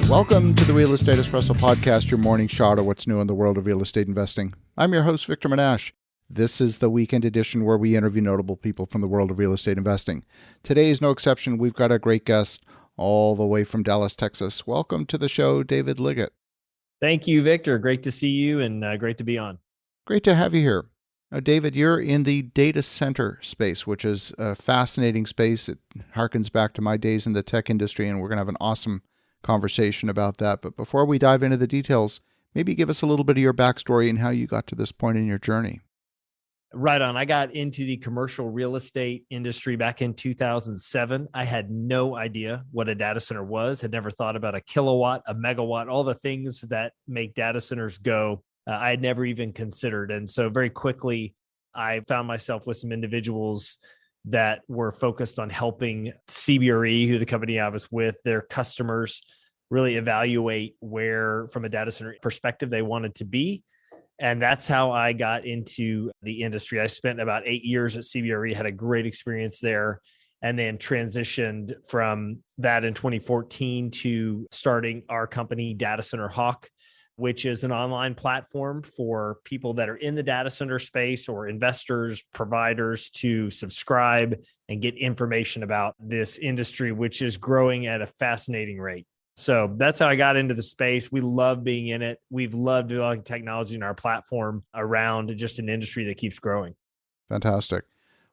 Welcome to the Real Estate Espresso Podcast, your morning shot of what's new in the world of real estate investing. I'm your host, Victor Menashe. This is the weekend edition where we interview notable people from the world of real estate investing. Today is no exception. We've got a great guest all the way from Dallas, Texas. Welcome to the show, David Liggitt. Thank you, Victor. Great to see you and great to be on. Great to have you here. Now, David, you're in the data center space, which is a fascinating space. It harkens back to my days in the tech industry, and we're going to have an awesome conversation about that. But before we dive into the details, maybe give us a little bit of your backstory and how you got to this point in your journey. Right on. I got into the commercial real estate industry back in 2007. I had no idea what a data center was, had never thought about a kilowatt, a megawatt, all the things that make data centers go. I had never even considered. And so very quickly, I found myself with some individuals that were focused on helping CBRE, who the company I was with, their customers really evaluate where, from a data center perspective, they wanted to be. And that's how I got into the industry. I spent about 8 years at CBRE, had a great experience there, and then transitioned from that in 2014 to starting our company, Data Center Hawk, which is an online platform for people that are in the data center space or investors, providers to subscribe and get information about this industry, which is growing at a fascinating rate. So that's how I got into the space. We love being in it. We've loved developing technology in our platform around just an industry that keeps growing. Fantastic.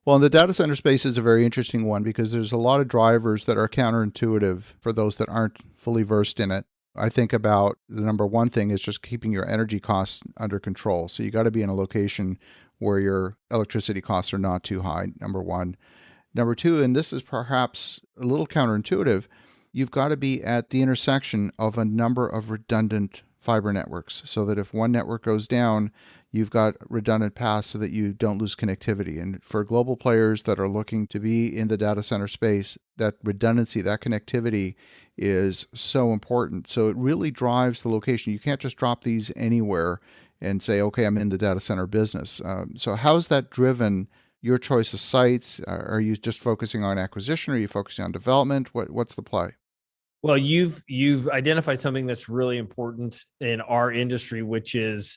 Well, the data center space is a very interesting one because there's a lot of drivers that are counterintuitive for those that aren't fully versed in it. I think about the number one thing is just keeping your energy costs under control. So you got to be in a location where your electricity costs are not too high, number one. Number two, and this is perhaps a little counterintuitive, you've got to be at the intersection of a number of redundant fiber networks so that if one network goes down, you've got redundant paths so that you don't lose connectivity. And for global players that are looking to be in the data center space, that redundancy, that connectivity is so important. So it really drives the location. You can't just drop these anywhere and say, okay, I'm in the data center business. So how's that driven your choice of sites? Are you just focusing on acquisition? Are you focusing on development? What's the play? Well, you've identified something that's really important in our industry, which is,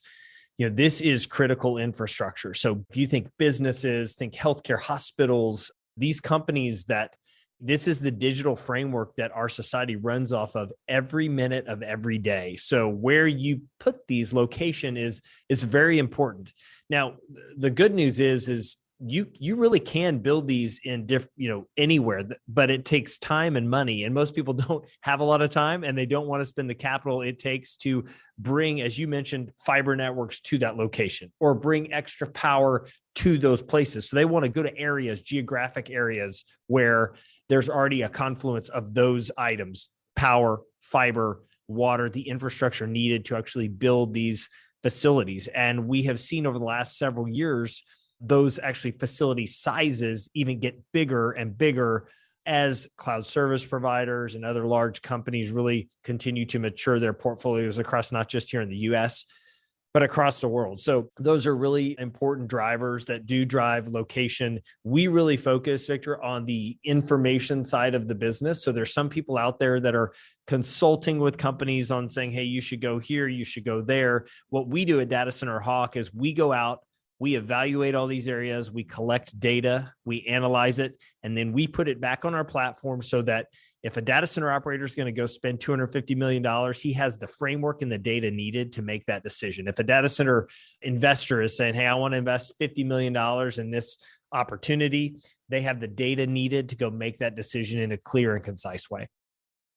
this is critical infrastructure. So if you think businesses, think healthcare, hospitals, these companies that this is the digital framework that our society runs off of every minute of every day. So where you put these location is very important. Now, the good news is you really can build these in anywhere, but it takes time and money, and most people don't have a lot of time and they don't want to spend the capital it takes to bring, as you mentioned, fiber networks to that location or bring extra power to those places. So they want to go to areas, geographic areas where there's already a confluence of those items: power, fiber, water, the infrastructure needed to actually build these facilities. And we have seen over the last several years those actually facility sizes even get bigger and bigger as cloud service providers and other large companies really continue to mature their portfolios across not just here in the US, but across the world. So those are really important drivers that do drive location. We really focus, Victor, on the information side of the business. So there's some people out there that are consulting with companies on saying, hey, you should go here, you should go there. What we do at Data Center Hawk is we go out, we evaluate all these areas, we collect data, we analyze it, and then we put it back on our platform so that if a data center operator is going to go spend $250 million, he has the framework and the data needed to make that decision. If a data center investor is saying, hey, I want to invest $50 million in this opportunity, they have the data needed to go make that decision in a clear and concise way.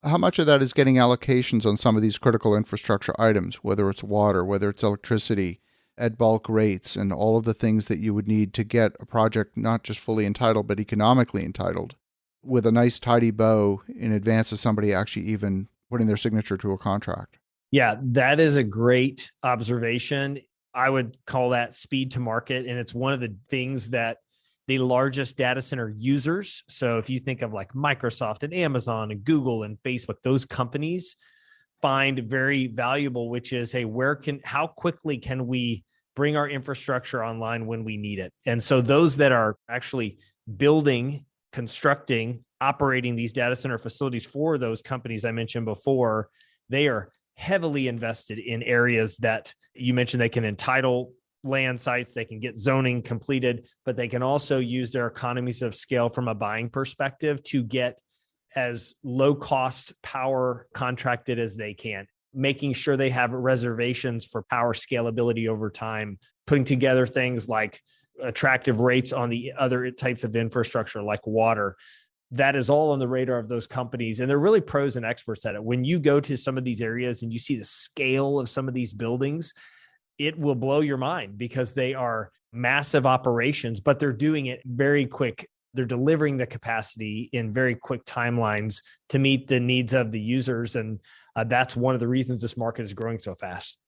How much of that is getting allocations on some of these critical infrastructure items, whether it's water, whether it's electricity, at bulk rates, and all of the things that you would need to get a project not just fully entitled, but economically entitled with a nice tidy bow in advance of somebody actually even putting their signature to a contract? Yeah, that is a great observation. I would call that speed to market. And it's one of the things that the largest data center users, so if you think of like Microsoft and Amazon and Google and Facebook, those companies find very valuable, which is, hey, how quickly can we bring our infrastructure online when we need it? And so those that are actually building, constructing, operating these data center facilities for those companies I mentioned before, they are heavily invested in areas that you mentioned they can entitle land sites, they can get zoning completed, but they can also use their economies of scale from a buying perspective to get as low cost power contracted as they can, making sure they have reservations for power scalability over time, putting together things like attractive rates on the other types of infrastructure like water. That is all on the radar of those companies. And they're really pros and experts at it. When you go to some of these areas and you see the scale of some of these buildings, it will blow your mind because they are massive operations, but they're doing it very quick. They're delivering the capacity in very quick timelines to meet the needs of the users. And that's one of the reasons this market is growing so fast.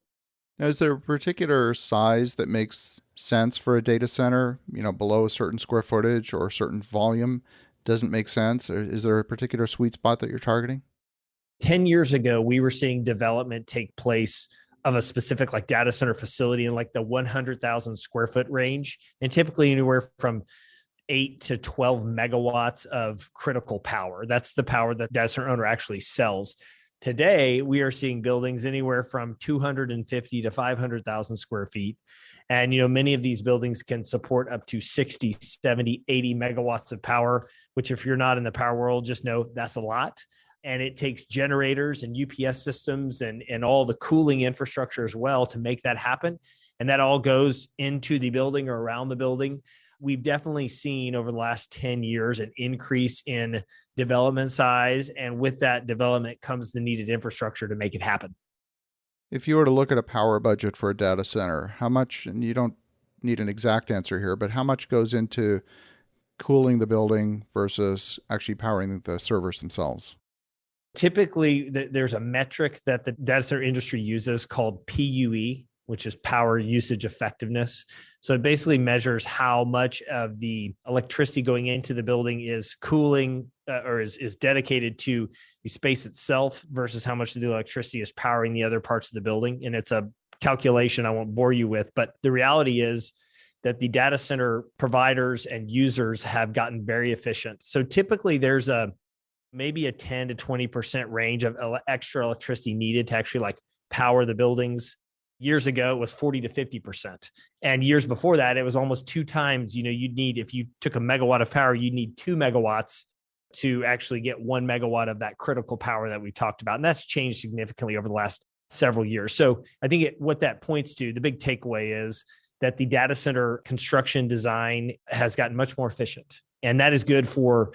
Now, is there a particular size that makes sense for a data center, below a certain square footage or a certain volume doesn't make sense? Or is there a particular sweet spot that you're targeting? 10 years ago, we were seeing development take place of a specific like data center facility in like the 100,000 square foot range, and typically anywhere from 8 to 12 megawatts of critical power. That's the power that data center owner actually sells. Today, we are seeing buildings anywhere from 250 to 500,000 square feet. And, many of these buildings can support up to 60, 70, 80 megawatts of power, which if you're not in the power world, just know that's a lot. And it takes generators and UPS systems and all the cooling infrastructure as well to make that happen. And that all goes into the building or around the building. We've definitely seen over the last 10 years an increase in development size. And with that development comes the needed infrastructure to make it happen. If you were to look at a power budget for a data center, how much, and you don't need an exact answer here, but how much goes into cooling the building versus actually powering the servers themselves? Typically, there's a metric that the data center industry uses called PUE, which is power usage effectiveness. So it basically measures how much of the electricity going into the building is cooling or is dedicated to the space itself versus how much of the electricity is powering the other parts of the building. And it's a calculation I won't bore you with, but the reality is that the data center providers and users have gotten very efficient. So typically there's maybe a 10 to 20% range of extra electricity needed to actually like power the buildings. Years ago, it was 40 to 50%. And years before that, it was almost 2 times, you'd need, if you took a megawatt of power, you'd need 2 megawatts to actually get 1 megawatt of that critical power that we talked about. And that's changed significantly over the last several years. So I think what that points to, the big takeaway is that the data center construction design has gotten much more efficient. And that is good for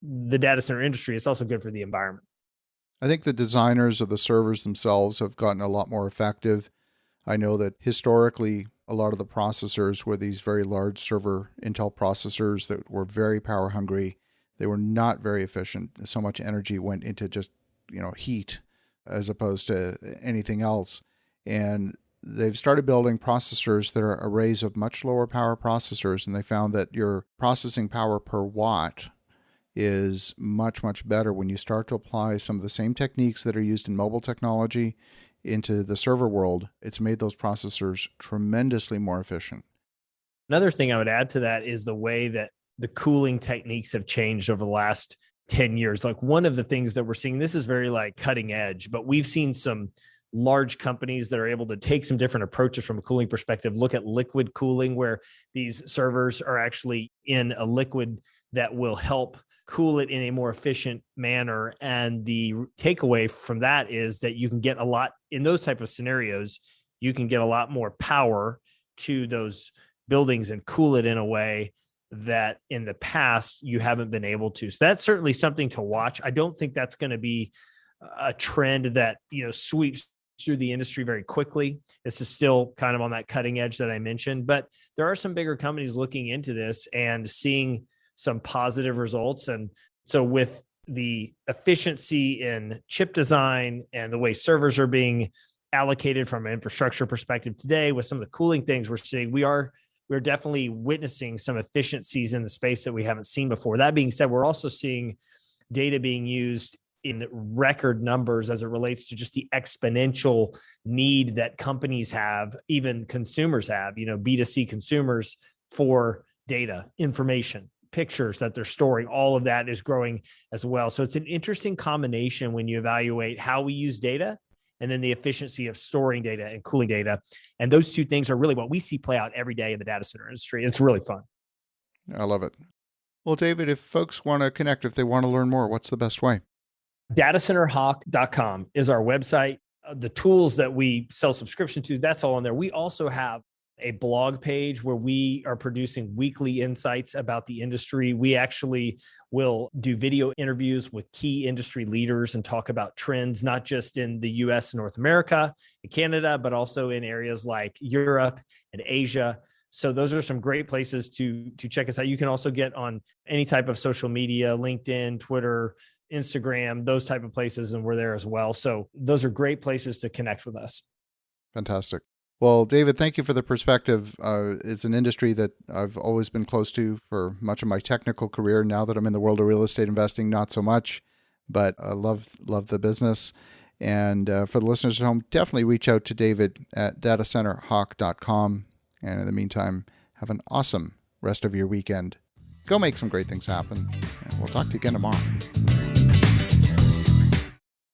the data center industry. It's also good for the environment. I think the designers of the servers themselves have gotten a lot more effective. I know that historically, a lot of the processors were these very large server Intel processors that were very power hungry. They were not very efficient. So much energy went into just, heat as opposed to anything else. And they've started building processors that are arrays of much lower power processors. And they found that your processing power per watt is much, much better when you start to apply some of the same techniques that are used in mobile technology into the server world. It's made those processors tremendously more efficient. Another thing I would add to that is the way that the cooling techniques have changed over the last 10 years. Like one of the things that we're seeing, this is very like cutting edge, but we've seen some large companies that are able to take some different approaches from a cooling perspective, look at liquid cooling, where these servers are actually in a liquid that will help cool it in a more efficient manner. And the takeaway from that is that you can get a lot in those type of scenarios, you can get a lot more power to those buildings and cool it in a way that in the past you haven't been able to. So that's certainly something to watch. I don't think that's going to be a trend that, sweeps through the industry very quickly. This is still kind of on that cutting edge that I mentioned, but there are some bigger companies looking into this and seeing some positive results. And so with the efficiency in chip design and the way servers are being allocated from an infrastructure perspective today, with some of the cooling things we're seeing, we're definitely witnessing some efficiencies in the space that we haven't seen before. That being said, we're also seeing data being used in record numbers as it relates to just the exponential need that companies have, even consumers have, B2C consumers, for data, information, pictures that they're storing, all of that is growing as well. So it's an interesting combination when you evaluate how we use data and then the efficiency of storing data and cooling data. And those two things are really what we see play out every day in the data center industry. It's really fun. I love it. Well, David, if folks want to connect, if they want to learn more, what's the best way? Datacenterhawk.com is our website. The tools that we sell subscription to, that's all on there. We also have a blog page where we are producing weekly insights about the industry. We actually will do video interviews with key industry leaders and talk about trends, not just in the US and North America and Canada, but also in areas like Europe and Asia. So those are some great places to check us out. You can also get on any type of social media, LinkedIn, Twitter, Instagram, those type of places, and we're there as well. So those are great places to connect with us. Fantastic. Well, David, thank you for the perspective. It's an industry that I've always been close to for much of my technical career. Now that I'm in the world of real estate investing, not so much, but I love the business. And for the listeners at home, definitely reach out to David at datacenterhawk.com. And in the meantime, have an awesome rest of your weekend. Go make some great things happen. And we'll talk to you again tomorrow.